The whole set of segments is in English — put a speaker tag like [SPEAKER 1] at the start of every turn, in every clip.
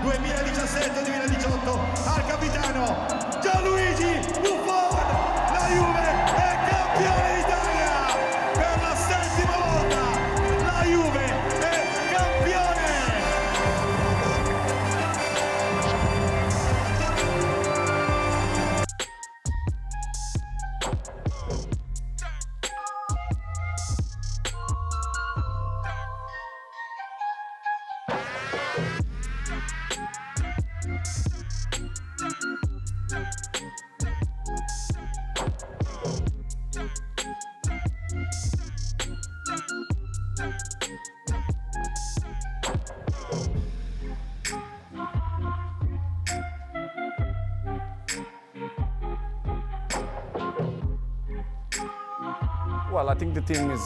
[SPEAKER 1] 2017-2018 al capitano Gianluigi Buffon. La Juve è campione d'Italia per la 7ª volta. La Juve è campione.
[SPEAKER 2] Well, I think the team is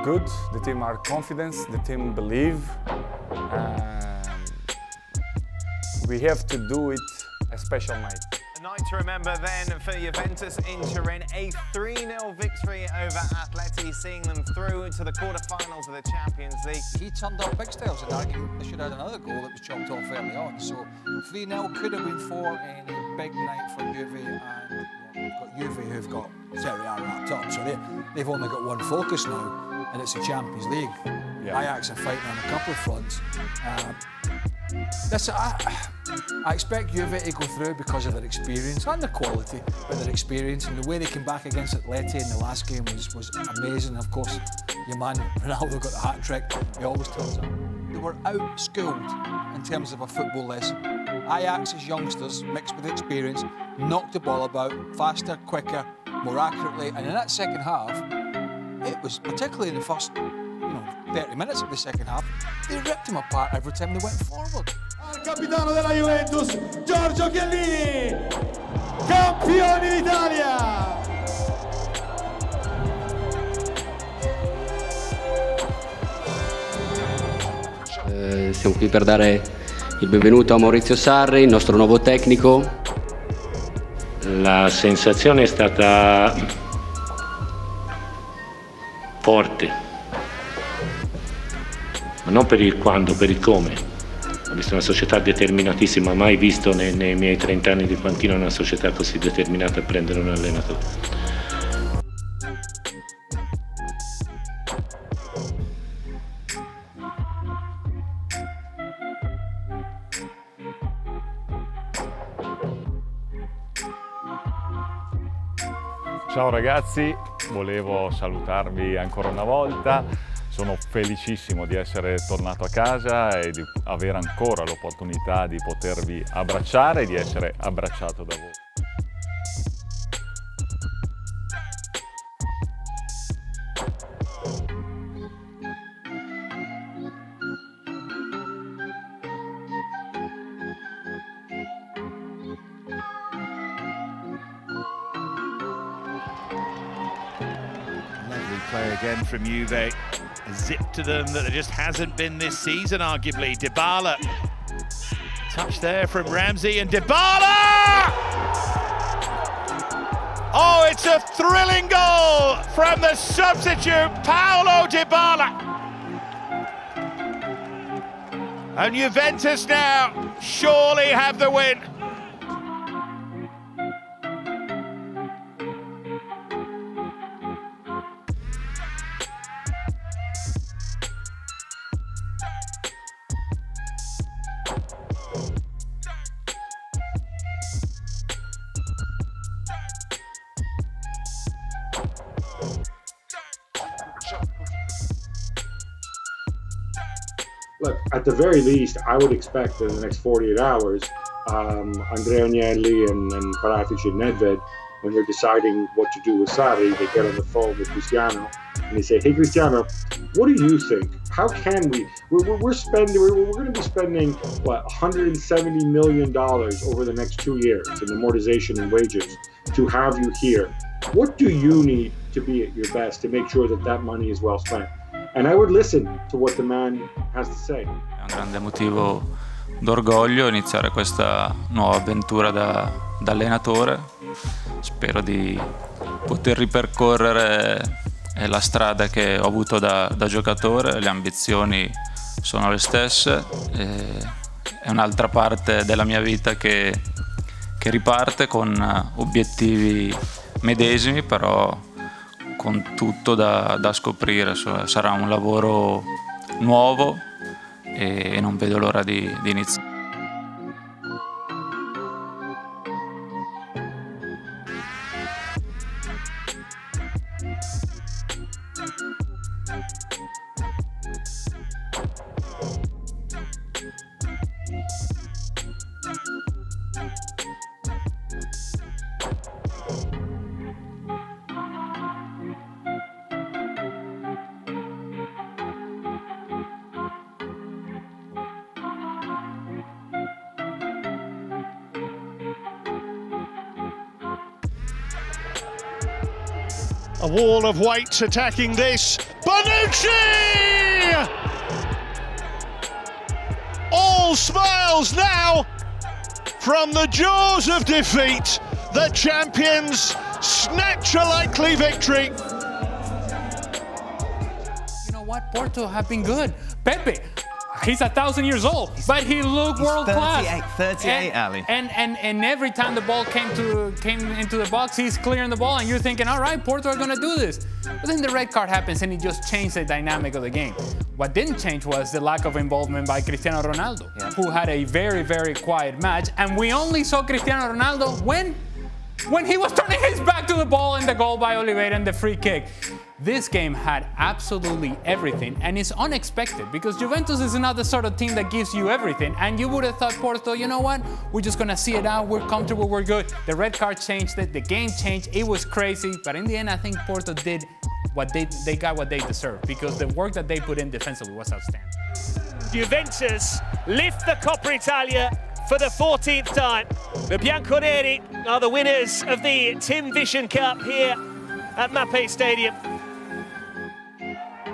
[SPEAKER 2] good, the team are confident, the team believe. We have to do it a special night.
[SPEAKER 3] A night to remember then for Juventus in Turin, a 3-0 victory over Atleti, seeing them through to the quarter-finals of the Champions League.
[SPEAKER 4] He turned up big styles and argued they should have had another goal that was chopped off early on. So 3-0 could have been 4 in a big night for Juve, and we've got Juve who've got Serie A wrapped up. So they've only got one focus now, and it's the Champions League. Yeah. Ajax are fighting on a couple of fronts. I expect Juve to go through because of their experience and their quality, but their experience and the way they came back against Atleti in the last game was amazing. Of course, your man Ronaldo got the hat-trick. He always tells them. They were out-schooled in terms of a football lesson. Ajax's youngsters, mixed with experience, knocked the ball about faster, quicker, more accurately, and in that second half, it was particularly in the first 30 minutes of the second half, they ripped them apart every time they went forward.
[SPEAKER 1] Al capitano della Juventus, Giorgio Chiellini, campioni d'Italia!
[SPEAKER 5] Siamo qui per dare il benvenuto a Maurizio Sarri, il nostro nuovo tecnico.
[SPEAKER 6] La sensazione è stata forte, ma non per il quando, per il come. Ho visto una società determinatissima, mai visto nei miei 30 anni di panchina una società così determinata a prendere un allenatore.
[SPEAKER 7] Ciao ragazzi, volevo salutarvi ancora una volta. Sono felicissimo di essere tornato a casa e di avere ancora l'opportunità di potervi abbracciare e di essere abbracciato da voi.
[SPEAKER 8] Lovely play again from Juve. A zip to them that there just hasn't been this season, arguably. Dybala. Touch there from Ramsey and Dybala! Oh, it's a thrilling goal from the substitute, Paulo Dybala. And Juventus now surely have the win.
[SPEAKER 9] Look, at the very least, I would expect in the next 48 hours, Andrea Agnelli and Paratici and Nedved, when they're deciding what to do with Sarri, they get on the phone with Cristiano and they say, "Hey Cristiano, what do you think? How can we? We're going to be spending what, $170 million over the next 2 years in amortization and wages to have you here. What do you need to be at your best to make sure that that money is well spent?" And I would listen to what the man has to say.
[SPEAKER 10] È un grande motivo d'orgoglio iniziare questa nuova avventura da allenatore. Spero di poter ripercorrere la strada che ho avuto da giocatore. Le ambizioni sono le stesse e è un'altra parte della mia vita che riparte con obiettivi medesimi, però con tutto da scoprire. Sarà un lavoro nuovo e non vedo l'ora di iniziare.
[SPEAKER 11] A wall of weight attacking this. Bonucci! All smiles now from the jaws of defeat. The champions snatch a likely victory.
[SPEAKER 12] You know what? Porto have been good. Pepe, he's 1,000 years old, but he looked world class.
[SPEAKER 3] 38, Ali.
[SPEAKER 12] And every time the ball came into the box, he's clearing the ball, and you're thinking, all right, Porto are gonna do this. But then the red card happens, and it just changed the dynamic of the game. What didn't change was the lack of involvement by Cristiano Ronaldo, who had a very, very quiet match, and we only saw Cristiano Ronaldo when he was turning his back to the ball and the goal by Oliveira and the free kick. This game had absolutely everything, and it's unexpected because Juventus is not the sort of team that gives you everything. And you would have thought, Porto, you know what? We're just gonna see it out. We're comfortable. We're good. The red card changed it. The game changed. It was crazy, but in the end, I think Porto did what they got what they deserved because the work that they put in defensively was outstanding.
[SPEAKER 13] Juventus lift the Coppa Italia for the 14th time. The Bianconeri are the winners of the Tim Vision Cup here at Mapei Stadium.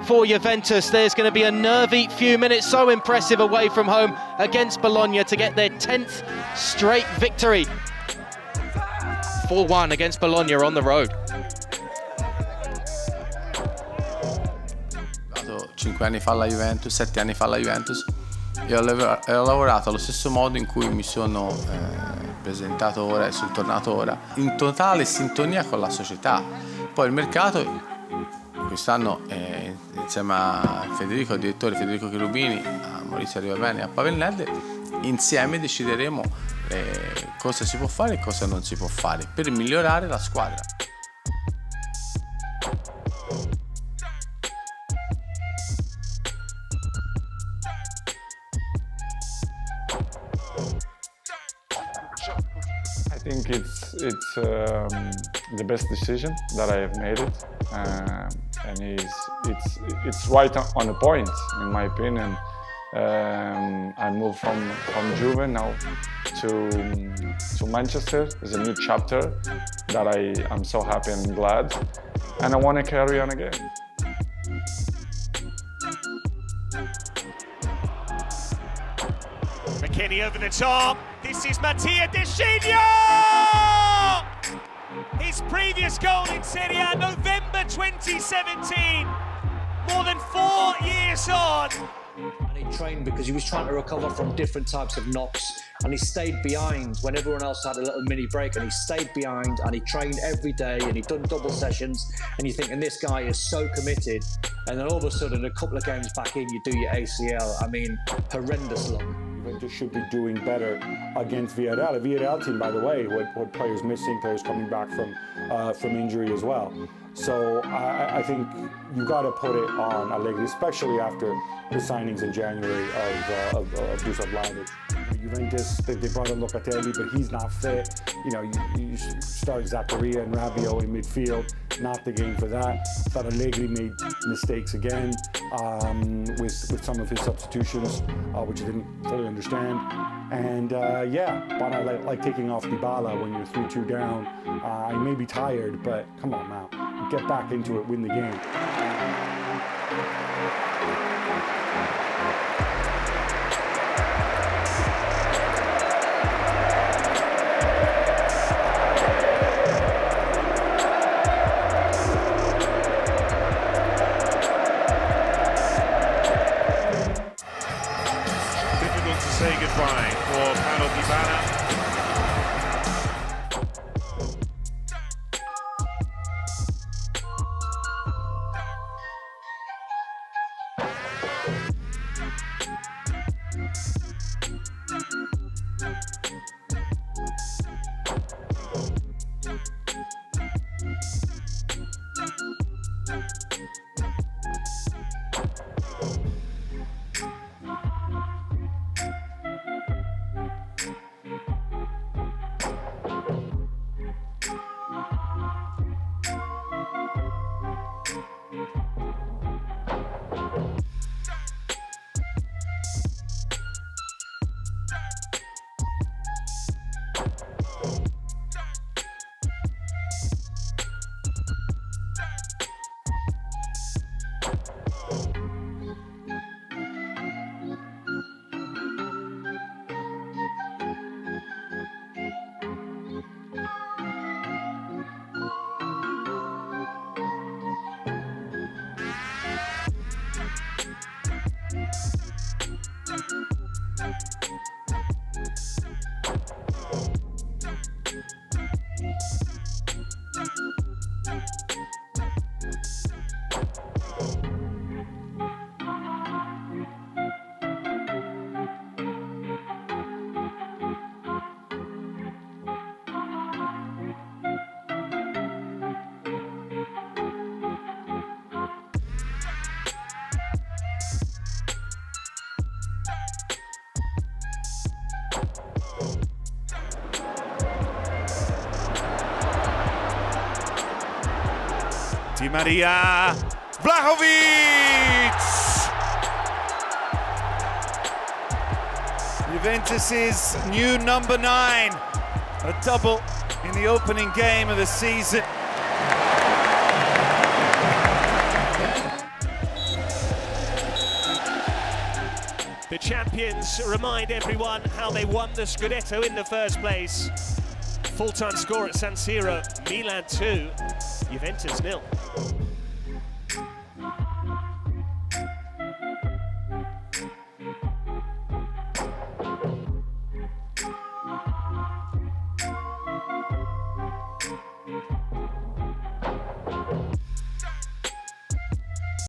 [SPEAKER 14] For Juventus, there's going to be a nervy few minutes. So impressive away from home against Bologna to get their 10th straight victory. 4-1 against Bologna on the road.
[SPEAKER 15] 5 anni fa alla Juventus, 7 anni fa alla Juventus e ho lavorato allo stesso modo in cui mi sono presentato ora e sul tornato ora, in totale sintonia con la società. Poi il mercato quest'anno insieme a Federico, il direttore Federico Cherubini, a Maurizio Arrivabene e a Pavennelli, insieme decideremo cosa si può fare e cosa non si può fare per migliorare la squadra.
[SPEAKER 2] I think it's the best decision that I have made it, and it's right on the point in my opinion. I moved from Juve now to Manchester. It's a new chapter that I'm so happy and glad, and I want to carry on again.
[SPEAKER 13] McKinney over the top. This is Mattia De Sciglio! His previous goal in Serie A, November 2017. More than 4 years on.
[SPEAKER 16] And he trained because he was trying to recover from different types of knocks, and he stayed behind when everyone else had a little mini break, and he stayed behind and he trained every day and he'd done double sessions, and you're thinking this guy is so committed, and then all of a sudden a couple of games back in you do your ACL. I mean, horrendous luck.
[SPEAKER 17] Juventus should be doing better against Villarreal. A Villarreal team, by the way, with players missing, players coming back from injury as well. So I think you got to put it on Allegri, especially after the signings in January of Dusan Vlahovic. Juventus, they brought in Locatelli, but he's not fit. You know, you start Zakaria and Rabiot in midfield, not the game for that. I thought Allegri made mistakes again with some of his substitutions, which I didn't fully understand. And but I like taking off Dybala when you're 3-2 down. I may be tired, but come on now, get back into it, win the game.
[SPEAKER 11] Difficult to say goodbye for Paulo Dybala. Di Maria, Vlahovic! Juventus's new number 9, a double in the opening game of the season.
[SPEAKER 13] The champions remind everyone how they won the Scudetto in the first place. Full-time score at San Siro, Milan 2, Juventus 0.